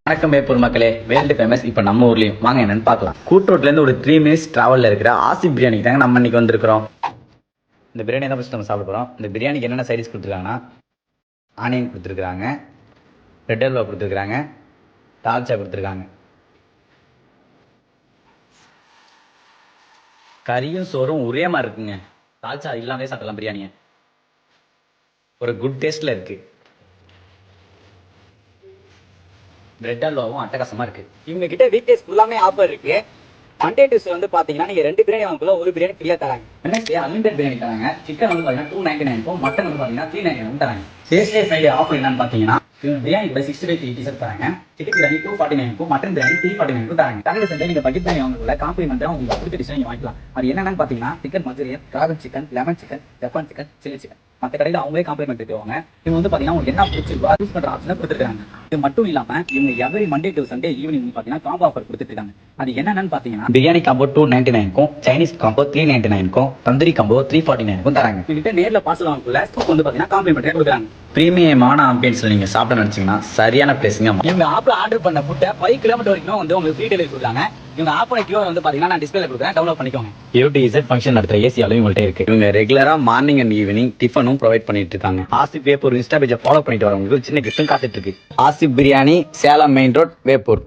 வணக்கம் வேப்பூர் மக்களே, world famous இப்போ நம்ம ஊர்லயும் வாங்க என்னன்னு பார்க்கலாம். கூட்ரோட்ல இருந்து ஒரு 3 மினிட்ஸ் டிராவல்ல இருக்கிற ஆசிப் பிரியாணிக்கு தாங்க நம்ம இன்னைக்கு வந்திருக்கிறோம். இந்த பிரியாணி தான் ஃபர்ஸ்ட் நம்ம சாப்பிட போறோம். இந்த பிரியாணிக்கு என்னென்ன சைடிஸ் கொடுத்துருக்காங்கன்னா, ஆனியன் கொடுத்துருக்காங்க, ரெட் அல்வா கொடுத்துருக்காங்க, தால்ச்சா கொடுத்துருக்காங்க. கறியும் சோறும் ஒரே மாதிரி இருக்குங்க. தால்ச்சா இல்லாமே சாப்பிடலாம் பிரியாணியை. ஒரு குட் டேஸ்ட்ல இருக்கு. பிரெட் அல்வாவும் அட்டகாசமா இருக்கு. இவங்க கிட்ட வீக் டேஸ் ஃபுல்லாமே ஆஃபர் இருக்கு. மண்டே டியூஸ்டே வந்து பாத்தீங்கன்னா நீங்க 2 பிரியாணி வாங்கக்குள்ள ஒரு பிரியாணி ஃப்ரீயா தராங்க. வெட்னஸ்டே அன்லிமிட்டட் பிரியாணி தராங்க. சிக்கன் வந்து பாத்தீங்கன்னா 299 மட்டன் வந்து பாத்தீங்கன்னா 399 தராங்க. தேர்ஸ்டே ஃப்ரைடே ஆஃபர் என்னன்னு பாத்தீங்கன்னா பிரியாணி கூட 65 பீசஸ் தராங்க. சிக்கன் பிரியாணி 249 மட்டன் பிரியாணி 349 தராங்க. சாட்டர்டே சண்டே நீங்க பக்கெட் பிரியாணி வாங்கக்குள்ள காம்ப்ளிமெண்டா உங்களுக்கு பிடிச்ச டிஷ் நீங்க வாங்கிக்கலாம். அது என்னன்னு பாத்தீங்கன்னா chicken Manchurian, dragon chicken, lemon chicken, Japan chicken, chilli chicken. மற்ற கடையில் அவங்களே காம்ப்ளிமெண்ட் தருவாங்க. இவங்க வந்து பாத்தீங்கன்னா உங்களுக்கு என்ன பிடிச்சிருக்கோ யூஸ் பண்ற ஆப்ஷனை கொடுத்துருக்காங்க. இது மட்டும் இல்லாம இவங்க every Monday to Sunday evening பாத்தீங்கன்னா காம்போ ஆஃபர் கொடுத்துட்டு இருக்காங்க. அது என்னன்னு பாத்தீங்கன்னா பிரியாணி காம்போ 299க்கும், சைனீஸ் காம்போ 399க்கும், தந்தூரி காம்போ 349க்கும் தராங்க. இவங்க நேர்ல பார்சல் வாங்கக்குள்ள ஸ்கூப் வந்து பாத்தீங்கன்னா காம்ப்ளிமெண்டே கொடுக்குறாங்க. பிரீமியமான ஆம்பியன்ஸ்ல நீங்க சாப்பிட நினைச்சீங்கன்னா சரியான பிளேஸ்ங்க. இவங்க ஆப்ல ஆர்டர் பண்ண ஃபுட்டை 5 கிலோமீட்டர் வரைக்கும் வந்து உங்களுக்கு ஃப்ரீ டெலிவரி கொடுக்குறாங்க. இவங்க ஆப்போட கியூஆர் வந்து பாத்தீங்கன்னா நான் டிஸ்பிளேல கொடுக்குறேன், டவுன்லோட் பண்ணிக்கோங்க. யூடிஇசட் ஃபங்க்ஷன் நடத்துற ஏசியாலும் இவங்கள்ட்ட இருக்கு. இவங்க ரெகுலரா மார்னிங் அண்ட் ஈவினிங் டிஃபனும் ப்ரொவைட் பண்ணிட்டு இருக்காங்க. ஆசிப் வேப்பூர் இன்ஸ்டா பேஜை ஃபாலோ பண்ணிட்டு வரவங்களுக்கு சின்ன கிஃப்ட்டும் காத்துட்டு இருக்கு. Asif biryani, Salem main road, Veppur.